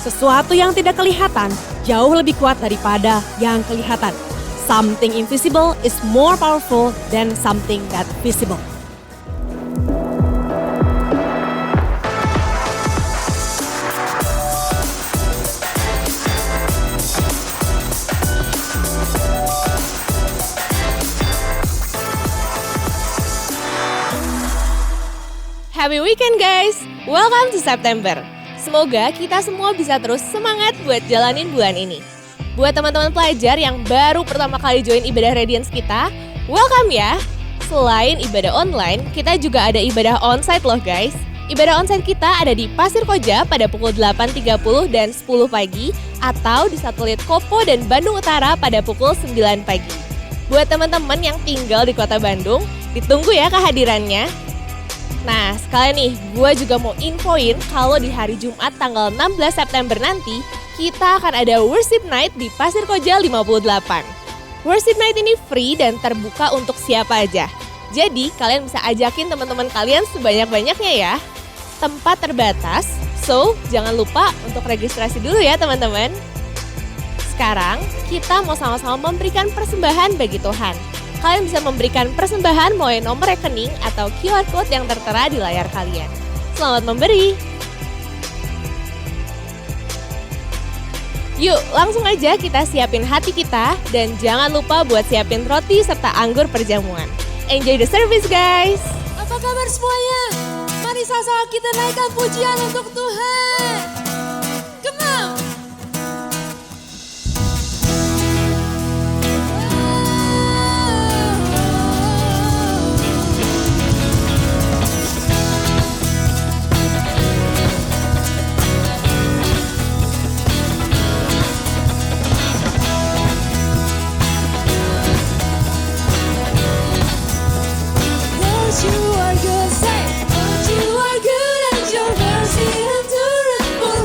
Sesuatu yang tidak kelihatan jauh lebih kuat daripada yang kelihatan. Something invisible is more powerful than something that visible. Happy weekend guys! Welcome to September. Semoga kita semua bisa terus semangat buat jalanin bulan ini. Buat teman-teman pelajar yang baru pertama kali join ibadah Radiance kita, welcome ya! Selain ibadah online, kita juga ada ibadah onsite loh guys. Ibadah onsite kita ada di Pasir Koja pada pukul 8.30 dan 10 pagi atau di satelit Kopo dan Bandung Utara pada pukul 9 pagi. Buat teman-teman yang tinggal di kota Bandung, ditunggu ya kehadirannya. Nah, sekalian nih, gue juga mau infoin kalau di hari Jumat tanggal 16 September nanti, kita akan ada Worship Night di Pasir Koja 58. Worship Night ini free dan terbuka untuk siapa aja. Jadi, kalian bisa ajakin teman-teman kalian sebanyak-banyaknya ya. Tempat terbatas, so jangan lupa untuk registrasi dulu ya teman-teman. Sekarang, kita mau sama-sama memberikan persembahan bagi Tuhan. Kalian bisa memberikan persembahan melalui nomor rekening atau QR Code yang tertera di layar kalian. Selamat memberi! Yuk, langsung aja kita siapin hati kita dan jangan lupa buat siapin roti serta anggur perjamuan. Enjoy the service guys! Apa kabar semuanya? Mari sama-sama kita naikkan pujian untuk Tuhan. Come on! You are good, say, you are good and your mercy endureth forever.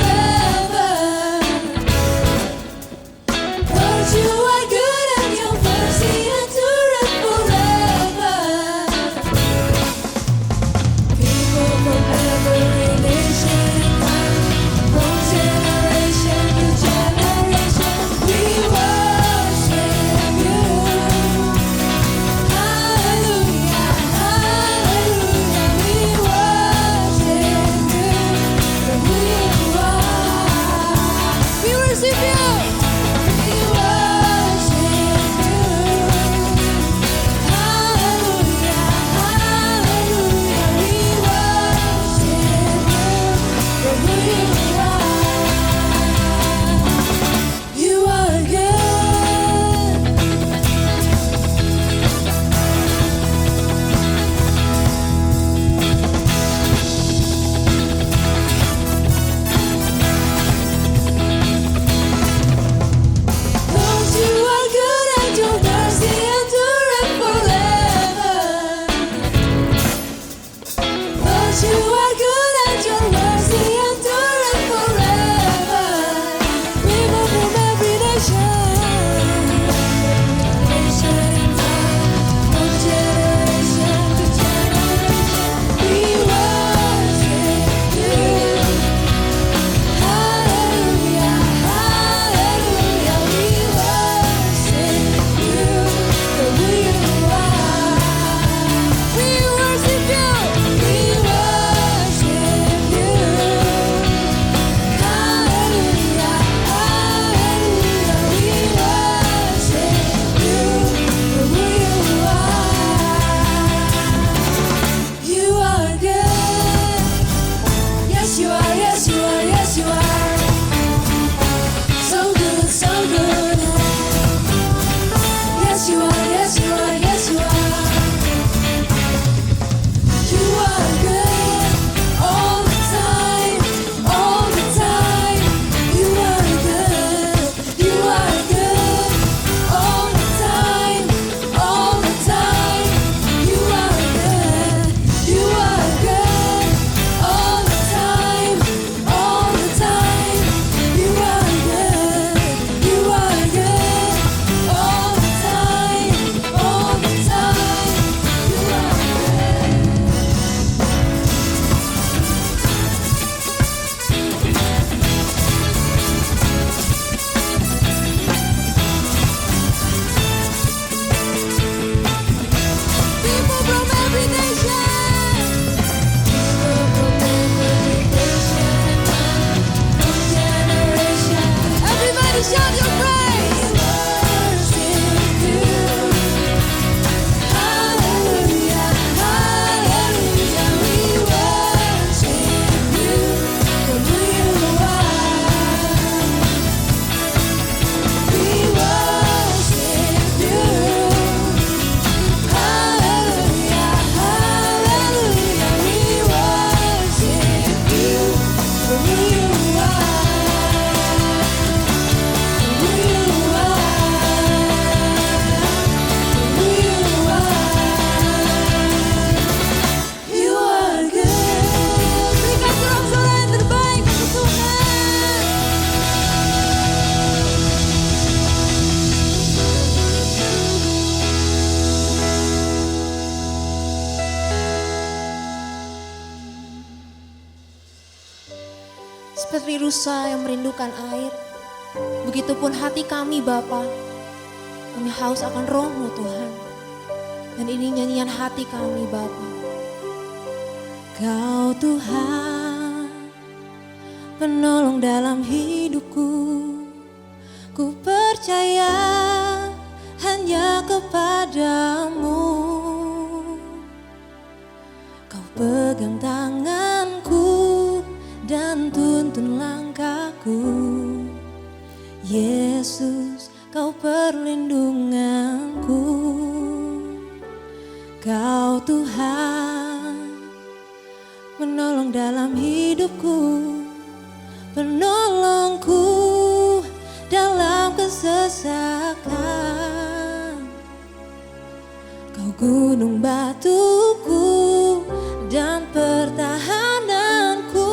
layaknya rusa yang merindukan air. Begitupun hati kami Bapa, kami haus akan Roh-Mu Tuhan. Dan ini nyanyian hati kami Bapa. Kau Tuhan, penolong dalam hidupku. Ku percaya hanya kepadamu. Kau pegang tanganku dan tuntun langkahku. Yesus, Kau perlindunganku. Kau Tuhan, menolong dalam hidupku, penolongku dalam kesesakan. Kau gunung batuku dan pertahananku.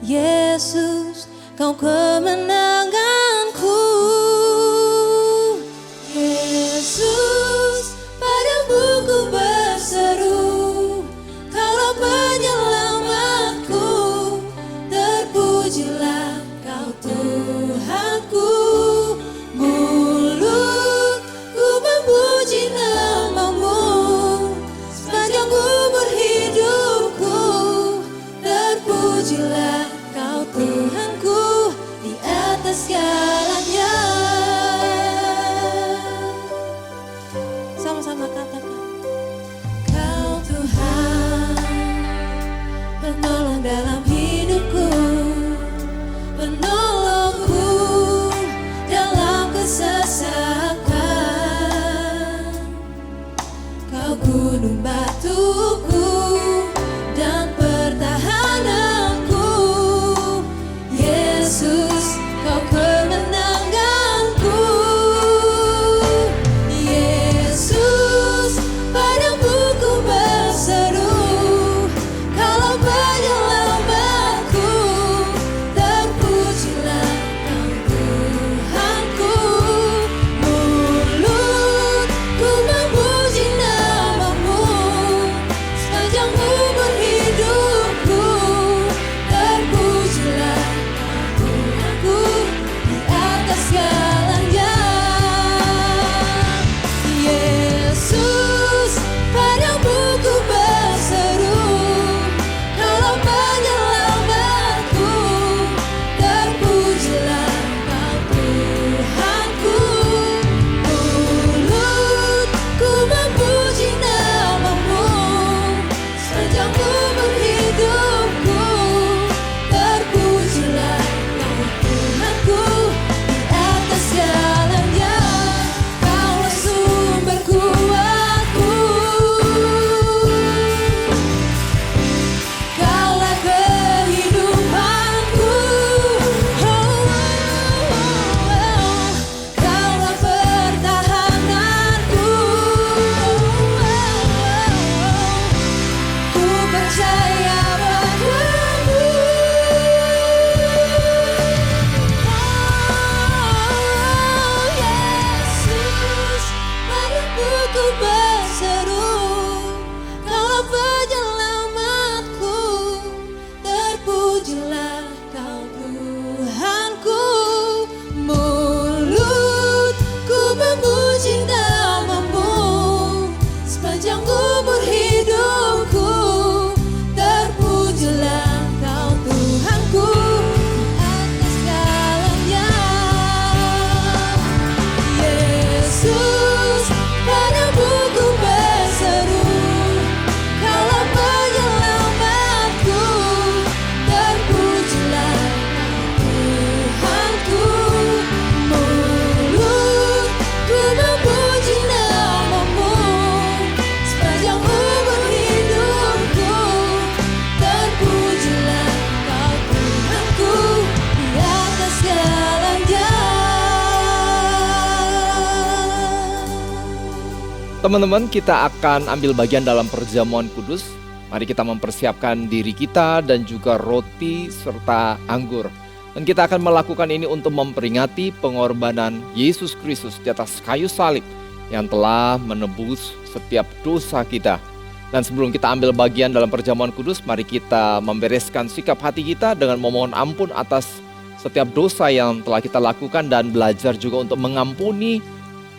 Yesus, Kau kemenanganku. Yesus, padamu ku berseru, Kaulah penyelamatku. Terpujilah Kau Tuhanku. Mulutku memuji nama-Mu sepanjang umur hidupku. Terpujilah Kau Tuhanku di atas segalanya. Sama-sama katakan. Kau Tuhan, penolong dalam hidupku, penolongku dalam kesesakan. Kau gunung batuku dan pertahananku. Yesus, Kau kemenanganku. Yesus, padamu ku berseru, Kaulah penyelamatku. Terpujilah Kau Tuhanku. Mulutku memuji nama-Mu sepanjang umur hidupku. Terpujilah Kau Tuhanku di atas segalanya. Yesus, padamu ku berseru, Kaulah penyelamatku. Terpujilah Kau Tuhanku. Mulutku memuji nama-Mu sepanjang umur hidupku. Terpujilah Kau Tuhanku di atas segalanya. Kaulah sumber kuatku, Kaulah kehidupanku. Kaulah pertahananku. Ku percaya padamu. Yesus, padamu ku berseru, Kaulah penyelamatku. Terpujilah Kau Tuhanku. Mulutku memuji nama-Mu sepanjang umur hidupku. Terpujilah Kau Tuhanku di atas segalanya. Yesus, padamu ku berseru, Kaulah penyelamatku. Terpujilah Kau Tuhanku. Mulutku memuji nama-Mu sepanjang umur hidupku. Terpujilah Kau Tuhanku di atas segalanya. Teman-teman, kita akan ambil bagian dalam perjamuan kudus. Mari kita mempersiapkan diri kita dan juga roti serta anggur. Dan kita akan melakukan ini untuk memperingati pengorbanan Yesus Kristus di atas kayu salib yang telah menebus setiap dosa kita. Dan sebelum kita ambil bagian dalam perjamuan kudus, mari kita membereskan sikap hati kita dengan memohon ampun atas setiap dosa yang telah kita lakukan dan belajar juga untuk mengampuni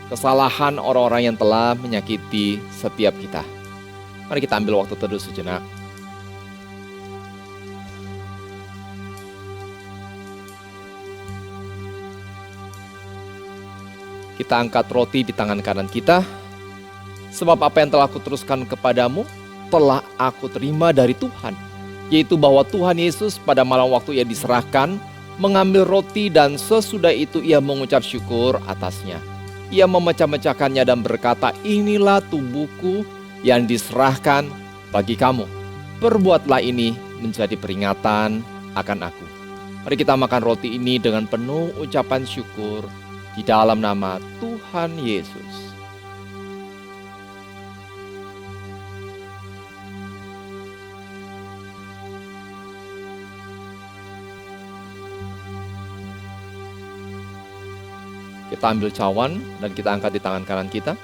kesalahan orang-orang yang telah menyakiti setiap kita. Mari kita ambil waktu teduh sejenak. Kita angkat roti di tangan kanan kita. Sebab apa yang telah aku teruskan kepadamu, telah aku terima dari Tuhan. Yaitu bahwa Tuhan Yesus pada malam waktu ia diserahkan, mengambil roti dan sesudah itu ia mengucap syukur atasnya. Ia memecah-mecahkannya dan berkata, inilah tubuhku yang diserahkan bagi kamu. Perbuatlah ini menjadi peringatan akan aku. Mari kita makan roti ini dengan penuh ucapan syukur di dalam nama Tuhan Yesus. Kita ambil cawan dan kita angkat di tangan kanan kita.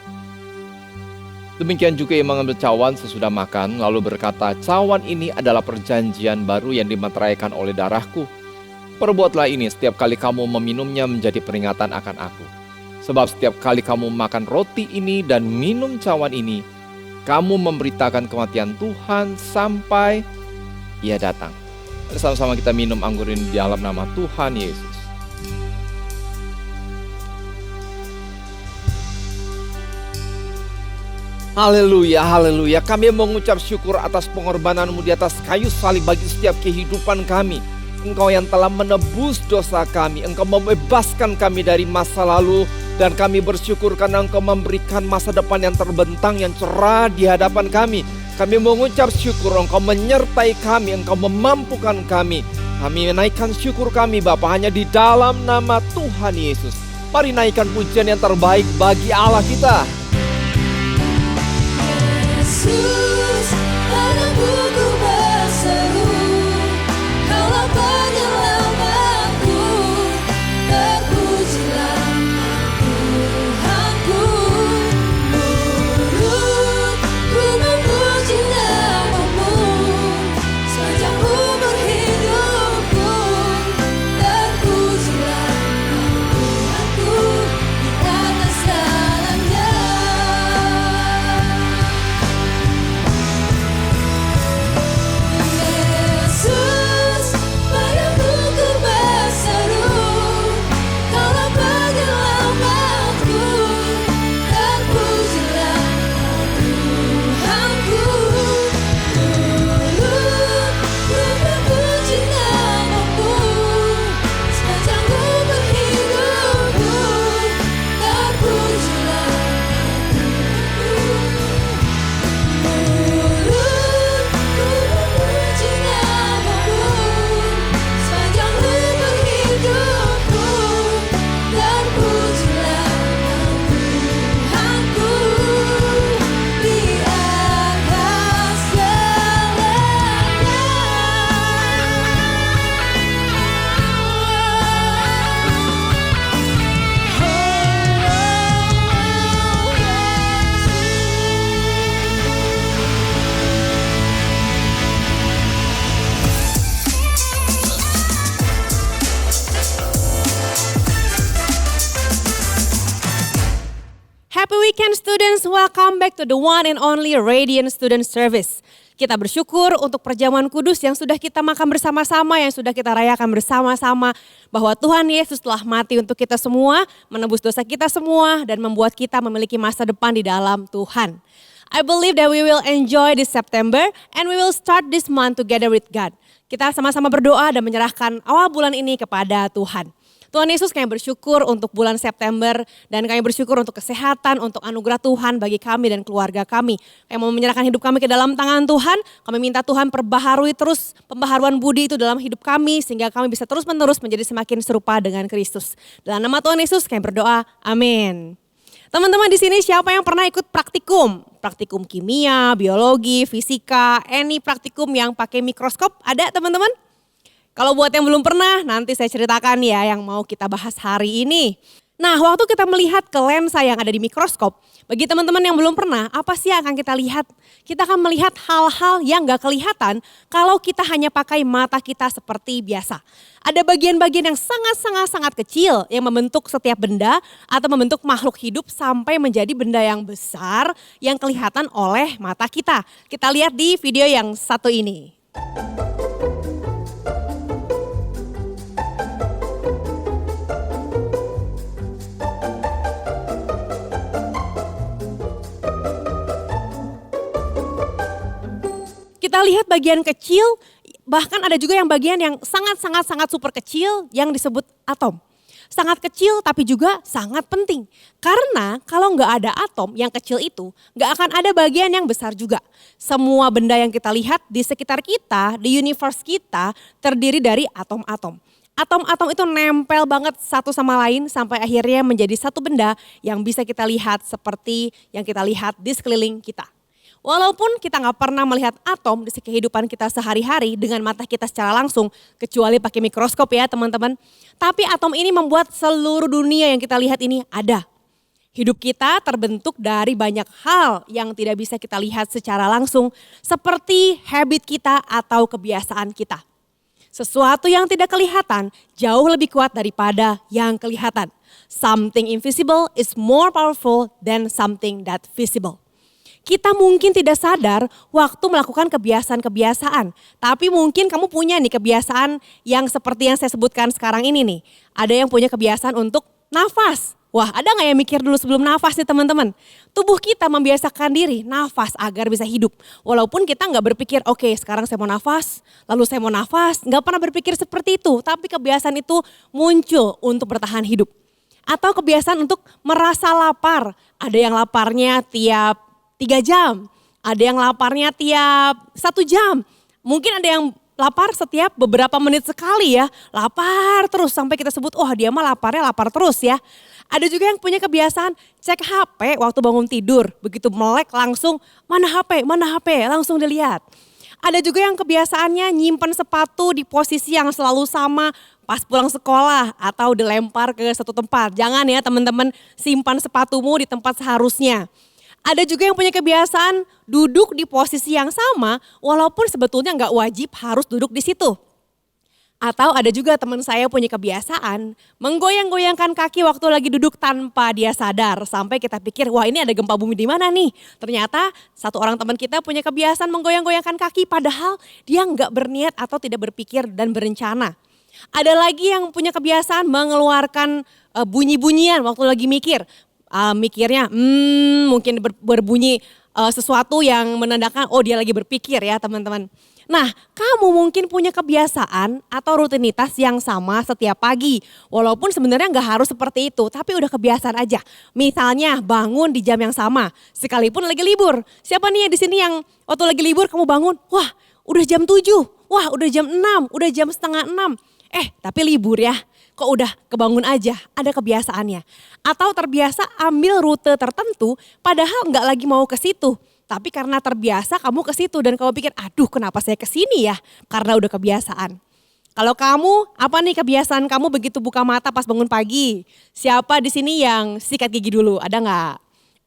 Demikian juga ia mengambil cawan sesudah makan, lalu berkata, cawan ini adalah perjanjian baru yang dimeteraikan oleh darahku. Perbuatlah ini setiap kali kamu meminumnya menjadi peringatan akan aku. Sebab setiap kali kamu makan roti ini dan minum cawan ini, kamu memberitakan kematian Tuhan sampai ia datang. Mari sama-sama kita minum anggur ini di dalam nama Tuhan Yesus. Haleluya, haleluya. Kami mengucap syukur atas pengorbananmu di atas kayu salib bagi setiap kehidupan kami. Engkau yang telah menebus dosa kami. Engkau membebaskan kami dari masa lalu. Dan kami bersyukur karena Engkau memberikan masa depan yang terbentang, yang cerah di hadapan kami. Kami mengucap syukur Engkau menyertai kami. Engkau memampukan kami. Kami menaikkan syukur kami Bapa hanya di dalam nama Tuhan Yesus. Mari naikkan pujian yang terbaik bagi Allah kita. Yesus, padamu ku berseru, Kaulah penyelamatku, terpujilah Tuhanku. Turut ku memuji namamu, sepanjang umur hidupku, terpujilah Tuhanku di atas segalanya. Yesus, padamu ku berseru, Kaulah penyelamatku, terpujilah Tuhanku. Turut ku memuji namamu, sepanjang umur hidupku, terpujilah Happy weekend students, welcome back to the one and only Radiant Student Service. Kita bersyukur untuk perjamuan kudus yang sudah kita makan bersama-sama, yang sudah kita rayakan bersama-sama. Bahwa Tuhan Yesus telah mati untuk kita semua, menebus dosa kita semua, dan membuat kita memiliki masa depan di dalam Tuhan. I believe that we will enjoy this September and we will start this month together with God. Kita sama-sama berdoa dan menyerahkan awal bulan ini kepada Tuhan. Tuhan Yesus, kami bersyukur untuk bulan September dan kami bersyukur untuk kesehatan, untuk anugerah Tuhan bagi kami dan keluarga kami. Kami mau menyerahkan hidup kami ke dalam tangan Tuhan. Kami minta Tuhan perbaharui terus pembaharuan budi itu dalam hidup kami sehingga kami bisa terus-menerus menjadi semakin serupa dengan Kristus. Dalam nama Tuhan Yesus kami berdoa, amin. Teman-teman di sini siapa yang pernah ikut praktikum? Praktikum kimia, biologi, fisika, any praktikum yang pakai mikroskop? Ada teman-teman? Kalau buat yang belum pernah, nanti saya ceritakan ya yang mau kita bahas hari ini. Nah, waktu kita melihat ke lensa yang ada di mikroskop, bagi teman-teman yang belum pernah, apa sih yang akan kita lihat? Kita akan melihat hal-hal yang gak kelihatan kalau kita hanya pakai mata kita seperti biasa. Ada bagian-bagian yang sangat kecil yang membentuk setiap benda atau membentuk makhluk hidup sampai menjadi benda yang besar yang kelihatan oleh mata kita. Kita lihat di video yang satu ini. Kita lihat bagian kecil, bahkan ada juga yang bagian yang sangat super kecil yang disebut atom. Sangat kecil tapi juga sangat penting. Karena kalau nggak ada atom yang kecil itu, nggak akan ada bagian yang besar juga. Semua benda yang kita lihat di sekitar kita, di universe kita terdiri dari atom-atom. Atom-atom itu nempel banget satu sama lain sampai akhirnya menjadi satu benda yang bisa kita lihat seperti yang kita lihat di sekeliling kita. Walaupun kita nggak pernah melihat atom di kehidupan kita sehari-hari dengan mata kita secara langsung, kecuali pakai mikroskop ya teman-teman. Tapi atom ini membuat seluruh dunia yang kita lihat ini ada. Hidup kita terbentuk dari banyak hal yang tidak bisa kita lihat secara langsung, seperti habit kita atau kebiasaan kita. Sesuatu yang tidak kelihatan jauh lebih kuat daripada yang kelihatan. Something invisible is more powerful than something that visible. Kita mungkin tidak sadar waktu melakukan kebiasaan-kebiasaan. Tapi mungkin kamu punya nih kebiasaan yang seperti yang saya sebutkan sekarang ini nih. Ada yang punya kebiasaan untuk nafas. Wah, ada gak yang mikir dulu sebelum nafas nih teman-teman? Tubuh kita membiasakan diri nafas agar bisa hidup. Walaupun kita gak berpikir, oke, sekarang saya mau nafas, lalu saya mau nafas. Gak pernah berpikir seperti itu, tapi kebiasaan itu muncul untuk bertahan hidup. Atau kebiasaan untuk merasa lapar. Ada yang laparnya tiap 3 jam, ada yang laparnya tiap 1 jam. Mungkin ada yang lapar setiap beberapa menit sekali ya. Lapar terus sampai kita sebut, oh dia mah laparnya lapar terus ya. Ada juga yang punya kebiasaan cek HP waktu bangun tidur. Begitu melek langsung mana HP, langsung dilihat. Ada juga yang kebiasaannya nyimpen sepatu di posisi yang selalu sama pas pulang sekolah atau dilempar ke satu tempat. Jangan ya teman-teman simpan sepatumu di tempat seharusnya. Ada juga yang punya kebiasaan duduk di posisi yang sama walaupun sebetulnya nggak wajib harus duduk di situ. Atau ada juga teman saya punya kebiasaan menggoyang-goyangkan kaki waktu lagi duduk tanpa dia sadar. Sampai kita pikir wah ini ada gempa bumi di mana nih. Ternyata satu orang teman kita punya kebiasaan menggoyang-goyangkan kaki padahal dia nggak berniat atau tidak berpikir dan berencana. Ada lagi yang punya kebiasaan mengeluarkan bunyi-bunyian waktu lagi mikir. Mikirnya mungkin berbunyi sesuatu yang menandakan oh dia lagi berpikir ya teman-teman. Nah kamu mungkin punya kebiasaan atau rutinitas yang sama setiap pagi. Walaupun sebenarnya nggak harus seperti itu tapi udah kebiasaan aja. Misalnya bangun di jam yang sama sekalipun lagi libur. Siapa nih di sini yang waktu lagi libur kamu bangun wah udah jam 7, wah udah jam 6, udah jam setengah 6. Tapi libur ya. Kok udah kebangun aja, ada kebiasaannya. Atau terbiasa ambil rute tertentu padahal nggak lagi mau ke situ. Tapi karena terbiasa kamu ke situ dan kamu pikir aduh kenapa saya ke sini ya? Karena udah kebiasaan. Kalau kamu, apa nih kebiasaan kamu begitu buka mata pas bangun pagi? Siapa di sini yang sikat gigi dulu, ada nggak?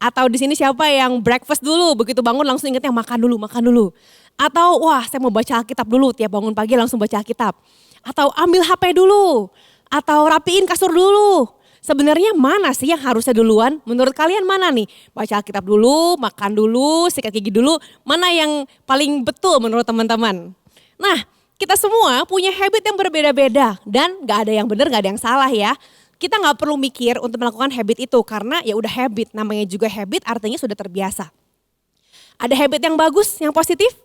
Atau di sini siapa yang breakfast dulu, begitu bangun langsung ingetnya makan dulu. Atau wah saya mau baca Alkitab dulu, tiap bangun pagi langsung baca Alkitab. Atau ambil HP dulu. Atau rapiin kasur dulu. Sebenarnya mana sih yang harusnya duluan? Menurut kalian mana nih? Baca Alkitab dulu, makan dulu, sikat gigi dulu. Mana yang paling betul menurut teman-teman? Nah kita semua punya habit yang berbeda-beda. Dan gak ada yang benar, gak ada yang salah ya. Kita gak perlu mikir untuk melakukan habit itu. Karena ya udah habit, namanya juga habit artinya sudah terbiasa. Ada habit yang bagus, yang positif.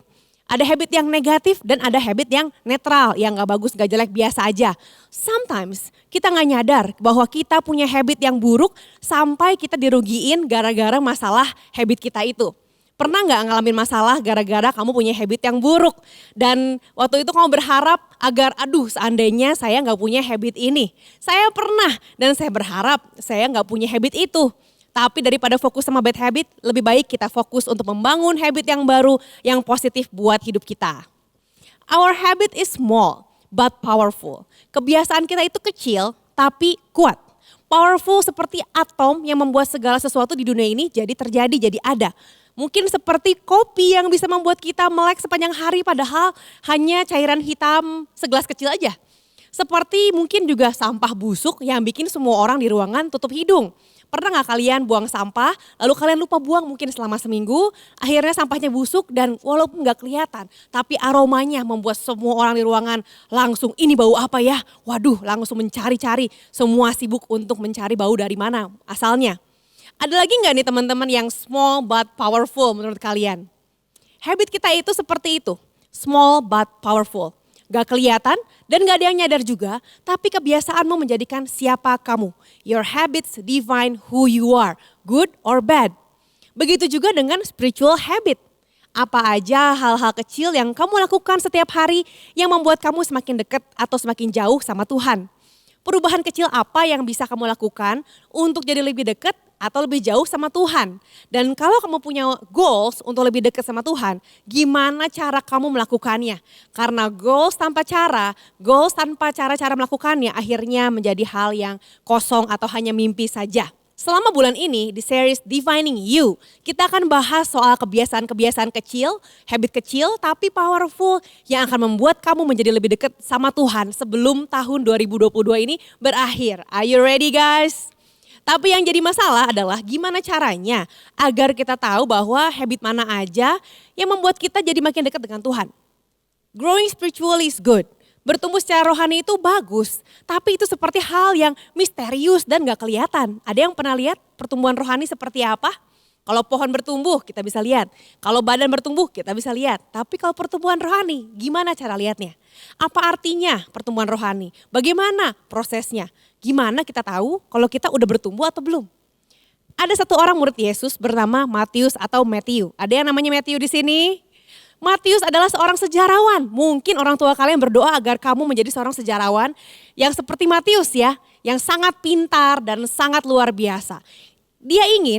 Ada habit yang negatif dan ada habit yang netral, yang gak bagus, gak jelek, biasa aja. Sometimes kita gak nyadar bahwa kita punya habit yang buruk sampai kita dirugiin gara-gara masalah habit kita itu. Pernah gak ngalamin masalah gara-gara kamu punya habit yang buruk? Dan waktu itu kamu berharap agar seandainya saya gak punya habit ini. Saya pernah dan saya berharap saya gak punya habit itu. Tapi daripada fokus sama bad habit, lebih baik kita fokus untuk membangun habit yang baru, yang positif buat hidup kita. Our habit is small but powerful. Kebiasaan kita itu kecil tapi kuat. Powerful seperti atom yang membuat segala sesuatu di dunia ini jadi terjadi, jadi ada. Mungkin seperti kopi yang bisa membuat kita melek sepanjang hari padahal hanya cairan hitam segelas kecil aja. Seperti mungkin juga sampah busuk yang bikin semua orang di ruangan tutup hidung. Pernah gak kalian buang sampah, lalu kalian lupa buang mungkin selama seminggu, akhirnya sampahnya busuk dan walaupun gak kelihatan, tapi aromanya membuat semua orang di ruangan langsung ini bau apa ya? Waduh, langsung mencari-cari, semua sibuk untuk mencari bau dari mana asalnya. Ada lagi gak nih teman-teman yang small but powerful menurut kalian? Habit kita itu seperti itu, small but powerful. Gak kelihatan dan gak ada yang nyadar juga, tapi kebiasaanmu menjadikan siapa kamu. Your habits define who you are, good or bad. Begitu juga dengan spiritual habit. Apa aja hal-hal kecil yang kamu lakukan setiap hari yang membuat kamu semakin dekat atau semakin jauh sama Tuhan. Perubahan kecil apa yang bisa kamu lakukan untuk jadi lebih dekat atau lebih jauh sama Tuhan. Dan kalau kamu punya goals untuk lebih dekat sama Tuhan, gimana cara kamu melakukannya? Karena goals tanpa cara melakukannya akhirnya menjadi hal yang kosong atau hanya mimpi saja. Selama bulan ini di series Defining You, kita akan bahas soal kebiasaan-kebiasaan kecil, habit kecil tapi powerful yang akan membuat kamu menjadi lebih dekat sama Tuhan sebelum tahun 2022 ini berakhir. Are you ready guys? Tapi yang jadi masalah adalah gimana caranya agar kita tahu bahwa habit mana aja yang membuat kita jadi makin dekat dengan Tuhan. Growing spiritually is good. Bertumbuh secara rohani itu bagus, tapi itu seperti hal yang misterius dan gak kelihatan. Ada yang pernah lihat pertumbuhan rohani seperti apa? Kalau pohon bertumbuh kita bisa lihat, kalau badan bertumbuh kita bisa lihat. Tapi kalau pertumbuhan rohani gimana cara lihatnya? Apa artinya pertumbuhan rohani? Bagaimana prosesnya? Gimana kita tahu kalau kita udah bertumbuh atau belum? Ada satu orang murid Yesus bernama Matius atau Matthew. Ada yang namanya Matthew di sini? Matius adalah seorang sejarawan. Mungkin orang tua kalian berdoa agar kamu menjadi seorang sejarawan yang seperti Matius ya, yang sangat pintar dan sangat luar biasa.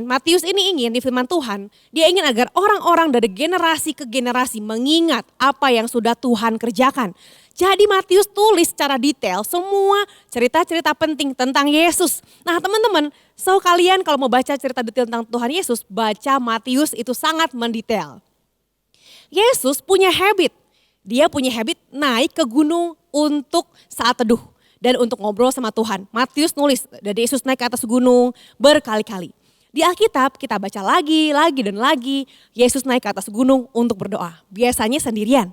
Matius ini ingin di firman Tuhan, dia ingin agar orang-orang dari generasi ke generasi mengingat apa yang sudah Tuhan kerjakan. Jadi Matius tulis secara detail semua cerita-cerita penting tentang Yesus. Nah teman-teman, kalian kalau mau baca cerita detail tentang Tuhan Yesus, baca Matius itu sangat mendetail. Yesus punya habit, dia punya habit naik ke gunung untuk saat teduh dan untuk ngobrol sama Tuhan. Matius nulis dari Yesus naik ke atas gunung berkali-kali. Di Alkitab kita baca lagi dan lagi Yesus naik ke atas gunung untuk berdoa. Biasanya sendirian.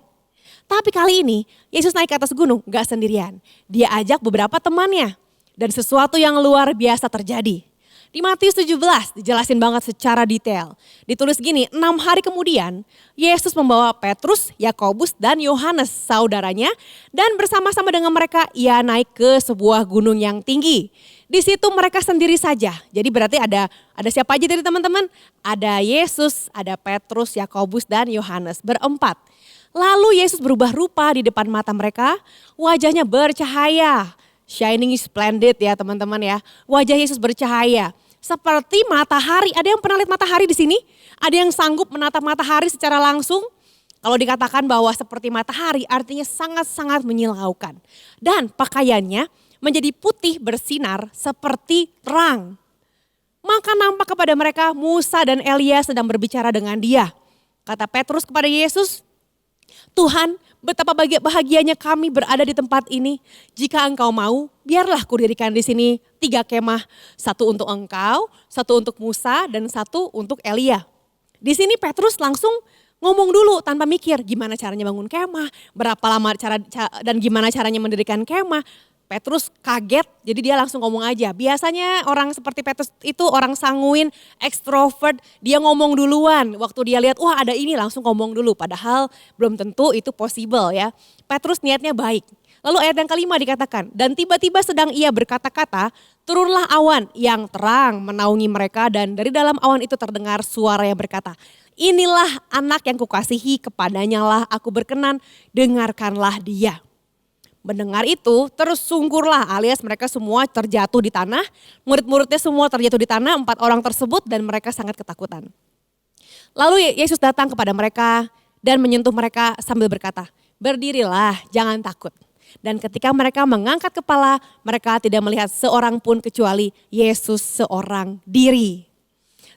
Tapi kali ini Yesus naik ke atas gunung gak sendirian. Dia ajak beberapa temannya dan sesuatu yang luar biasa terjadi. Di Matius 17 dijelasin banget secara detail. Ditulis gini, 6 hari kemudian Yesus membawa Petrus, Yakobus dan Yohanes saudaranya. Dan bersama-sama dengan mereka ia naik ke sebuah gunung yang tinggi. Di situ mereka sendiri saja. Jadi berarti ada siapa aja dari teman-teman? Ada Yesus, ada Petrus, Yakobus dan Yohanes berempat. Lalu Yesus berubah rupa di depan mata mereka, wajahnya bercahaya. Shining splendid ya teman-teman ya. Wajah Yesus bercahaya. Seperti matahari. Ada yang pernah lihat matahari di sini? Ada yang sanggup menatap matahari secara langsung? Kalau dikatakan bahwa seperti matahari artinya sangat-sangat menyilaukan. Dan pakaiannya menjadi putih bersinar seperti terang. Maka nampak kepada mereka Musa dan Elia sedang berbicara dengan dia. Kata Petrus kepada Yesus, Tuhan, betapa bahagianya kami berada di tempat ini. Jika engkau mau, biarlah kudirikan di sini 3 kemah. 1 untuk engkau, 1 untuk Musa, dan 1 untuk Elia. Di sini Petrus langsung ngomong dulu tanpa mikir gimana caranya bangun kemah, berapa lama dan gimana caranya mendirikan kemah. Petrus kaget, jadi dia langsung ngomong aja. Biasanya orang seperti Petrus itu orang sanguin, ekstrovert, dia ngomong duluan. Waktu dia lihat, wah ada ini langsung ngomong dulu. Padahal belum tentu itu possible ya. Petrus niatnya baik. Lalu ayat yang kelima dikatakan, dan tiba-tiba sedang ia berkata-kata, turunlah awan yang terang menaungi mereka dan dari dalam awan itu terdengar suara yang berkata, inilah anak yang kukasihi, kepadanya lah aku berkenan, dengarkanlah dia. Mendengar itu terus sungkurlah alias mereka semua terjatuh di tanah. Murid-muridnya semua terjatuh di tanah, 4 orang tersebut dan mereka sangat ketakutan. Lalu Yesus datang kepada mereka dan menyentuh mereka sambil berkata, berdirilah jangan takut. Dan ketika mereka mengangkat kepala, mereka tidak melihat seorang pun kecuali Yesus seorang diri.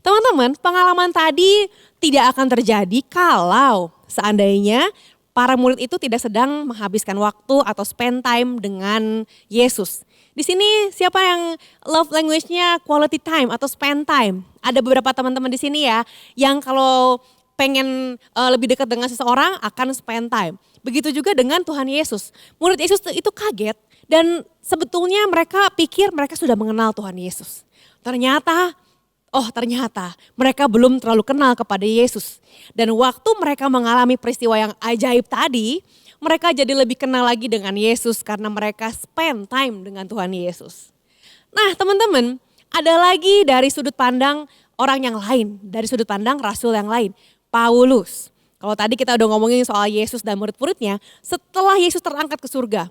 Teman-teman, pengalaman tadi tidak akan terjadi kalau seandainya para murid itu tidak sedang menghabiskan waktu atau spend time dengan Yesus. Di sini siapa yang love language-nya quality time atau spend time? Ada beberapa teman-teman di sini ya yang kalau pengen lebih dekat dengan seseorang akan spend time. Begitu juga dengan Tuhan Yesus. Murid Yesus itu kaget dan sebetulnya mereka pikir mereka sudah mengenal Tuhan Yesus. Ternyata mereka belum terlalu kenal kepada Yesus. Dan waktu mereka mengalami peristiwa yang ajaib tadi, mereka jadi lebih kenal lagi dengan Yesus karena mereka spend time dengan Tuhan Yesus. Nah teman-teman, ada lagi dari sudut pandang orang yang lain, dari sudut pandang rasul yang lain. Paulus. Kalau tadi kita udah ngomongin soal Yesus dan murid-muridnya, setelah Yesus terangkat ke surga,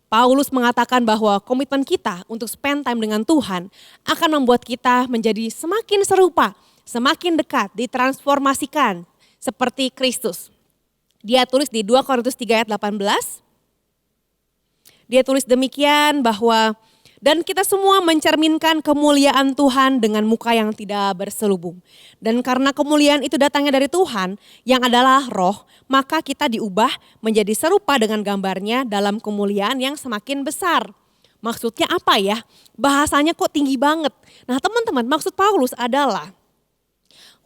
Paulus mengatakan bahwa komitmen kita untuk spend time dengan Tuhan akan membuat kita menjadi semakin serupa, semakin dekat, ditransformasikan seperti Kristus. Dia tulis di 2 Korintus 3 ayat 18, dia tulis demikian bahwa dan kita semua mencerminkan kemuliaan Tuhan dengan muka yang tidak berselubung. Dan karena kemuliaan itu datangnya dari Tuhan yang adalah roh, maka kita diubah menjadi serupa dengan gambarnya dalam kemuliaan yang semakin besar. Maksudnya apa ya? Bahasanya kok tinggi banget. Nah teman-teman, maksud Paulus adalah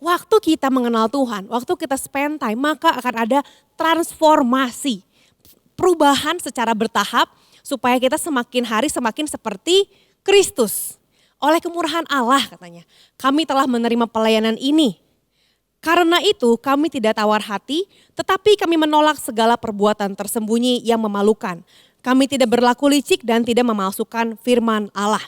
waktu kita mengenal Tuhan, waktu kita spend time, maka akan ada transformasi. Perubahan secara bertahap, supaya kita semakin hari semakin seperti Kristus. Oleh kemurahan Allah katanya, kami telah menerima pelayanan ini. Karena itu kami tidak tawar hati, tetapi kami menolak segala perbuatan tersembunyi yang memalukan. Kami tidak berlaku licik dan tidak memalsukan firman Allah.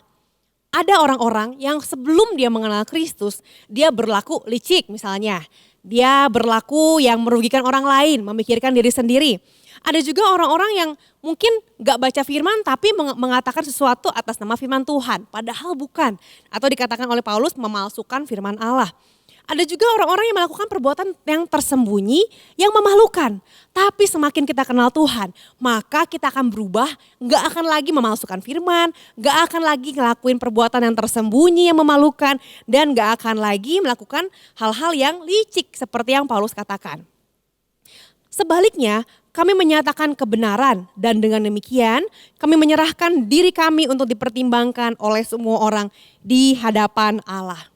Ada orang-orang yang sebelum dia mengenal Kristus, dia berlaku licik misalnya. Dia berlaku yang merugikan orang lain, memikirkan diri sendiri. Ada juga orang-orang yang mungkin gak baca firman tapi mengatakan sesuatu atas nama firman Tuhan. Padahal bukan. Atau dikatakan oleh Paulus memalsukan firman Allah. Ada juga orang-orang yang melakukan perbuatan yang tersembunyi yang memalukan. Tapi semakin kita kenal Tuhan, maka kita akan berubah, gak akan lagi memalsukan firman, gak akan lagi ngelakuin perbuatan yang tersembunyi yang memalukan, dan gak akan lagi melakukan hal-hal yang licik seperti yang Paulus katakan. Sebaliknya, kami menyatakan kebenaran dan dengan demikian kami menyerahkan diri kami untuk dipertimbangkan oleh semua orang di hadapan Allah.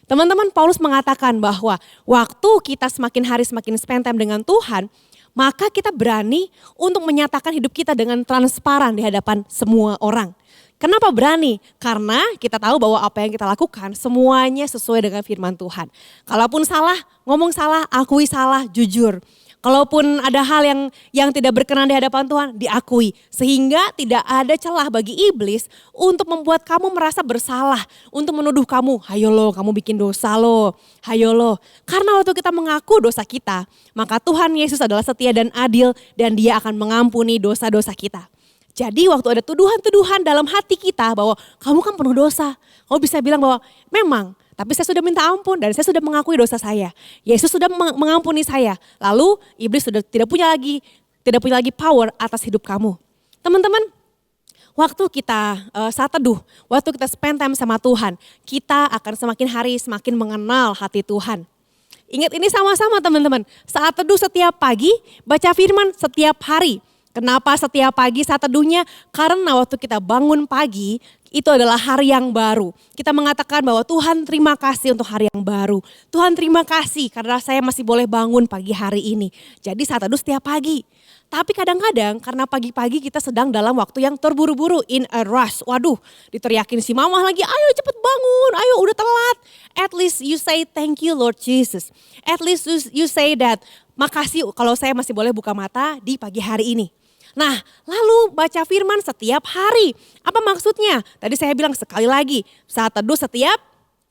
Teman-teman, Paulus mengatakan bahwa waktu kita semakin hari semakin spend time dengan Tuhan, maka kita berani untuk menyatakan hidup kita dengan transparan di hadapan semua orang. Kenapa berani? Karena kita tahu bahwa apa yang kita lakukan semuanya sesuai dengan firman Tuhan. Kalaupun salah, ngomong salah, akui salah, jujur. Kalaupun ada hal yang tidak berkenan di hadapan Tuhan, diakui. Sehingga tidak ada celah bagi iblis untuk membuat kamu merasa bersalah. Untuk menuduh kamu, hayo lo kamu bikin dosa lo, hayo lo. Karena waktu kita mengaku dosa kita, maka Tuhan Yesus adalah setia dan adil dan dia akan mengampuni dosa-dosa kita. Jadi waktu ada tuduhan-tuduhan dalam hati kita bahwa kamu kan penuh dosa. Kamu bisa bilang bahwa memang, tapi saya sudah minta ampun dan saya sudah mengakui dosa saya. Yesus sudah mengampuni saya. Lalu iblis sudah tidak punya lagi power atas hidup kamu. Teman-teman, waktu kita saat teduh, waktu kita spend time sama Tuhan, kita akan semakin hari semakin mengenal hati Tuhan. Ingat ini sama-sama teman-teman, saat teduh setiap pagi, baca firman setiap hari. Kenapa setiap pagi saat teduhnya? Karena waktu kita bangun pagi, itu adalah hari yang baru. Kita mengatakan bahwa Tuhan terima kasih untuk hari yang baru. Tuhan terima kasih karena saya masih boleh bangun pagi hari ini. Jadi saat teduh setiap pagi. Tapi kadang-kadang karena pagi-pagi kita sedang dalam waktu yang terburu-buru, in a rush. Waduh, diteriakin si mama lagi, ayo cepet bangun, ayo udah telat. At least you say thank you Lord Jesus. At least you say that makasih kalau saya masih boleh buka mata di pagi hari ini. Nah, lalu baca firman setiap hari. Apa maksudnya? Tadi saya bilang sekali lagi, saat teduh setiap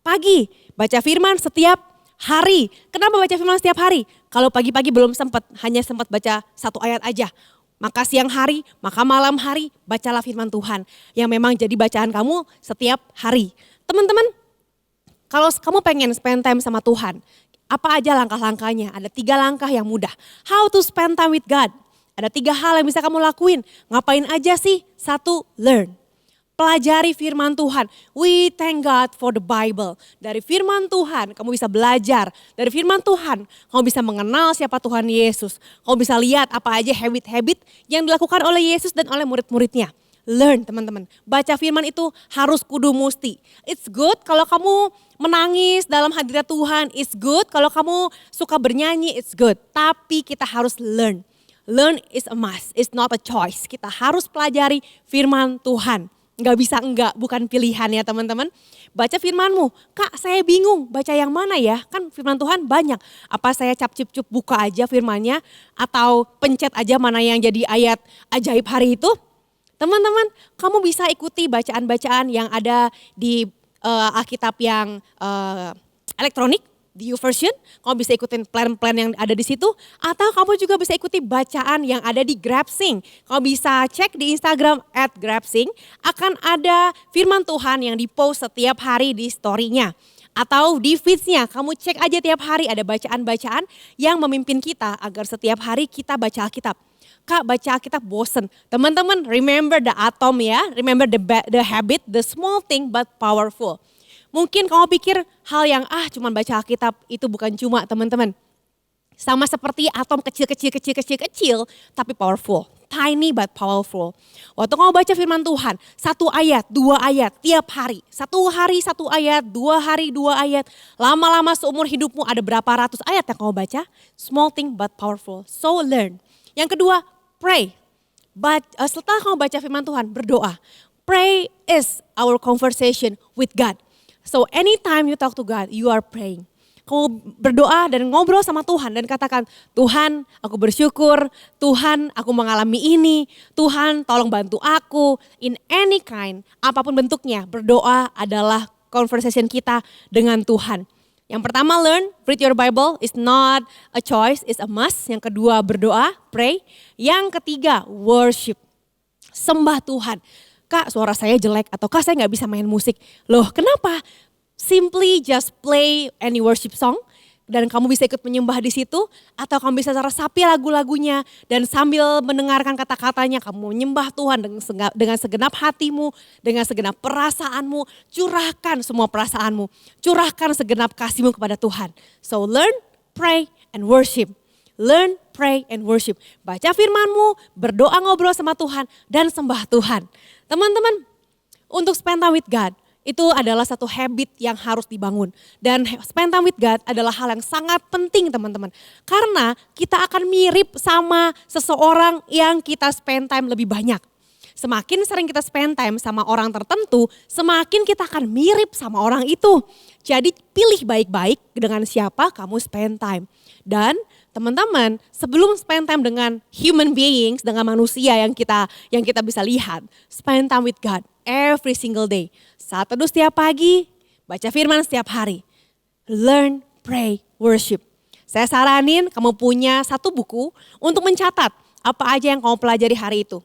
pagi. Baca firman setiap hari. Kenapa baca firman setiap hari? Kalau pagi-pagi belum sempat, hanya sempat baca satu ayat aja. Maka siang hari, maka malam hari, bacalah firman Tuhan. Yang memang jadi bacaan kamu setiap hari. Teman-teman, kalau kamu pengen spend time sama Tuhan, apa aja langkah-langkahnya? Ada 3 langkah yang mudah. How to spend time with God. Ada 3 hal yang bisa kamu lakuin. Ngapain aja sih? 1, learn. Pelajari firman Tuhan. We thank God for the Bible. Dari firman Tuhan kamu bisa belajar. Dari firman Tuhan kamu bisa mengenal siapa Tuhan Yesus. Kamu bisa lihat apa aja habit-habit yang dilakukan oleh Yesus dan oleh murid-muridnya. Learn teman-teman. Baca firman itu harus kudu musti. It's good kalau kamu menangis dalam hadirat Tuhan. It's good kalau kamu suka bernyanyi. It's good. Tapi kita harus learn. Learn is a must. It's not a choice. Kita harus pelajari firman Tuhan. Nggak bisa enggak, bukan pilihan ya teman-teman. Baca firmanmu, Kak saya bingung baca yang mana ya? Kan firman Tuhan banyak. Apa saya cap-cip-cup buka aja firmannya? Atau pencet aja mana yang jadi ayat ajaib hari itu? Teman-teman, kamu bisa ikuti bacaan-bacaan yang ada di Alkitab yang elektronik. Di YouVersion, kamu bisa ikutin plan-plan yang ada di situ. Atau kamu juga bisa ikuti bacaan yang ada di GrabSing. Kamu bisa cek di Instagram @GrabSing. Akan ada firman Tuhan yang di-post setiap hari di story-nya. Atau di feeds-nya, kamu cek aja tiap hari ada bacaan-bacaan yang memimpin kita agar setiap hari kita baca Alkitab. Kak baca Alkitab bosen. Teman-teman remember the atom ya. Remember the habit, the small thing but powerful. Mungkin kamu pikir hal yang cuman baca Alkitab itu bukan cuma teman-teman. Sama seperti atom kecil tapi powerful. Tiny but powerful. Waktu kamu baca firman Tuhan, 1 ayat, 2 ayat tiap hari. 1 hari 1 ayat, 2 hari 2 ayat. Lama-lama seumur hidupmu ada berapa ratus ayat yang kamu baca. Small thing but powerful. So learn. Yang kedua, pray. Setelah kamu baca firman Tuhan, berdoa. Pray is our conversation with God. So anytime you talk to God, you are praying. Kamu berdoa dan ngobrol sama Tuhan dan katakan, Tuhan aku bersyukur, Tuhan aku mengalami ini, Tuhan tolong bantu aku. In any kind, apapun bentuknya, berdoa adalah conversation kita dengan Tuhan. Yang pertama learn, read your Bible is not a choice, it's a must. Yang kedua berdoa, pray. Yang ketiga worship, sembah Tuhan. Kak suara saya jelek atau Kak saya gak bisa main musik. Loh kenapa? Simply just play any worship song dan kamu bisa ikut menyembah di situ. Atau kamu bisa resapi lagu-lagunya dan sambil mendengarkan kata-katanya kamu menyembah Tuhan dengan segenap hatimu, dengan segenap perasaanmu. Curahkan semua perasaanmu, curahkan segenap kasihmu kepada Tuhan. So learn, pray and worship. Learn, pray and worship. Baca firmanmu, berdoa ngobrol sama Tuhan dan sembah Tuhan. Teman-teman, untuk spend time with God itu adalah satu habit yang harus dibangun. Dan spend time with God adalah hal yang sangat penting teman-teman. Karena kita akan mirip sama seseorang yang kita spend time lebih banyak. Semakin sering kita spend time sama orang tertentu, semakin kita akan mirip sama orang itu. Jadi pilih baik-baik dengan siapa kamu spend time. Dan teman-teman, sebelum spend time dengan human beings, dengan manusia yang kita bisa lihat, spend time with God every single day. Saat teduh setiap pagi, baca firman setiap hari. Learn, pray, worship. Saya saranin kamu punya 1 buku untuk mencatat apa aja yang kamu pelajari hari itu.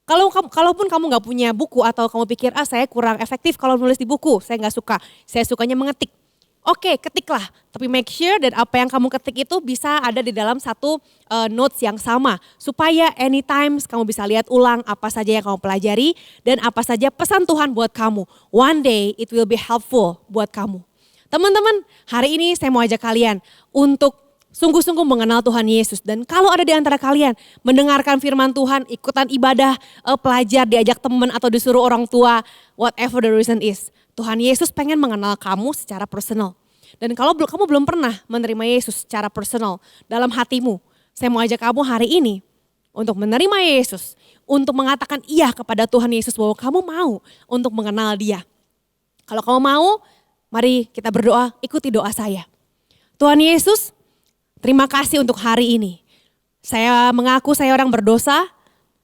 Kalaupun kamu gak punya buku atau kamu pikir saya kurang efektif kalau nulis di buku, saya gak suka, saya sukanya mengetik. Oke, ketiklah, tapi make sure dan apa yang kamu ketik itu bisa ada di dalam satu notes yang sama. Supaya anytime kamu bisa lihat ulang apa saja yang kamu pelajari dan apa saja pesan Tuhan buat kamu. One day it will be helpful buat kamu. Teman-teman, hari ini saya mau ajak kalian untuk sungguh-sungguh mengenal Tuhan Yesus. Dan kalau ada di antara kalian mendengarkan firman Tuhan, ikutan ibadah, pelajar, diajak teman atau disuruh orang tua, whatever the reason is. Tuhan Yesus pengen mengenal kamu secara personal. Dan kalau kamu belum pernah menerima Yesus secara personal dalam hatimu, saya mau ajak kamu hari ini untuk menerima Yesus. Untuk mengatakan iya kepada Tuhan Yesus bahwa kamu mau untuk mengenal Dia. Kalau kamu mau, mari kita berdoa, ikuti doa saya. Tuhan Yesus, terima kasih untuk hari ini. Saya mengaku saya orang berdosa.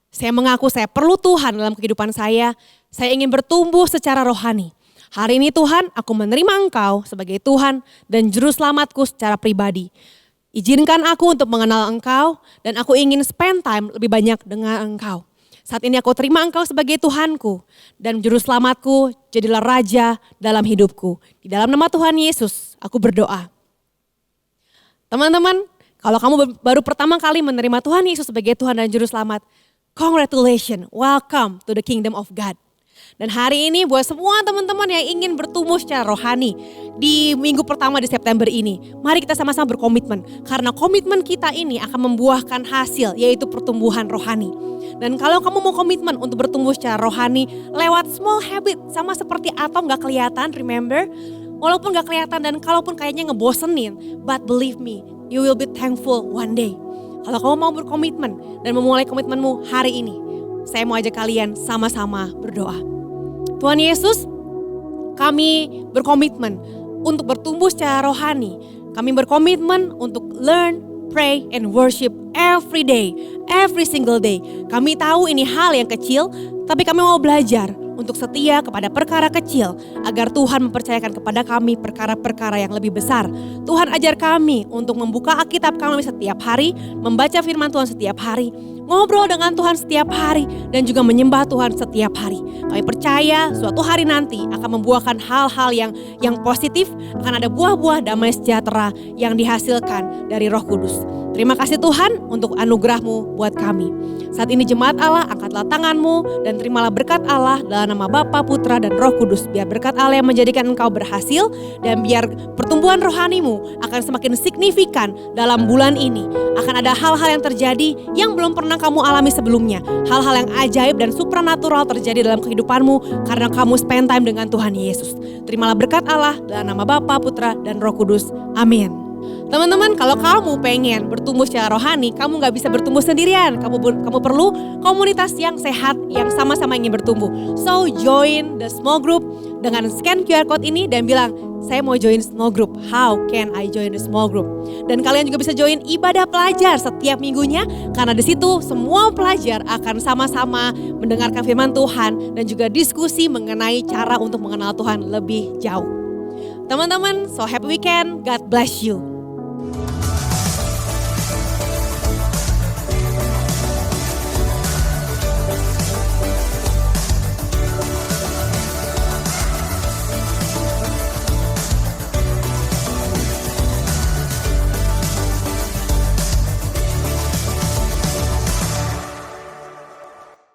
Saya mengaku saya perlu Tuhan dalam kehidupan saya. Saya ingin bertumbuh secara rohani. Hari ini Tuhan, aku menerima Engkau sebagai Tuhan dan Juru Selamatku secara pribadi. Izinkan aku untuk mengenal Engkau dan aku ingin spend time lebih banyak dengan Engkau. Saat ini aku terima Engkau sebagai Tuhanku dan Juru Selamatku, jadilah Raja dalam hidupku. Di dalam nama Tuhan Yesus, aku berdoa. Teman-teman, Kalau kamu baru pertama kali menerima Tuhan Yesus sebagai Tuhan dan Juru Selamat, congratulations, welcome to the kingdom of God. Dan hari ini buat semua teman-teman yang ingin bertumbuh secara rohani di minggu pertama di September ini, mari kita sama-sama berkomitmen. Karena komitmen kita ini akan membuahkan hasil, yaitu pertumbuhan rohani. Dan kalau kamu mau komitmen untuk bertumbuh secara rohani lewat small habit, sama seperti atom gak kelihatan, remember? Walaupun gak kelihatan dan kalaupun kayaknya ngebosenin, but believe me, you will be thankful one day. Kalau kamu mau berkomitmen dan memulai komitmenmu hari ini, saya mau ajak kalian sama-sama berdoa. Tuhan Yesus, kami berkomitmen untuk bertumbuh secara rohani. Kami berkomitmen untuk learn, pray, and worship every day, every single day. Kami tahu ini hal yang kecil, tapi kami mau belajar untuk setia kepada perkara kecil agar Tuhan mempercayakan kepada kami perkara-perkara yang lebih besar. Tuhan ajar kami untuk membuka Alkitab kami setiap hari, membaca firman Tuhan setiap hari, ngobrol dengan Tuhan setiap hari, dan juga menyembah Tuhan setiap hari. Kami percaya suatu hari nanti akan membuahkan hal-hal yang positif, akan ada buah-buah damai sejahtera yang dihasilkan dari Roh Kudus. Terima kasih Tuhan untuk anugerah-Mu buat kami. Saat ini jemaat Allah, angkatlah tanganmu dan terimalah berkat Allah dalam nama Bapa, Putra, dan Roh Kudus. Biar berkat Allah yang menjadikan engkau berhasil dan biar pertumbuhan rohanimu akan semakin signifikan dalam bulan ini. Akan ada hal-hal yang terjadi yang belum pernah kamu alami sebelumnya. Hal-hal yang ajaib dan supranatural terjadi dalam kehidupanmu karena kamu spend time dengan Tuhan Yesus. Terimalah berkat Allah dalam nama Bapa, Putra, dan Roh Kudus. Amin. Teman-teman, kalau kamu pengen bertumbuh secara rohani, kamu gak bisa bertumbuh sendirian. Kamu perlu komunitas yang sehat, yang sama-sama ingin bertumbuh. So, join the small group dengan scan QR code ini dan bilang, saya mau join small group. How can I join the small group? Dan kalian juga bisa join ibadah pelajar setiap minggunya, karena di situ semua pelajar akan sama-sama mendengarkan firman Tuhan dan juga diskusi mengenai cara untuk mengenal Tuhan lebih jauh. Teman-teman, so happy weekend. God bless you.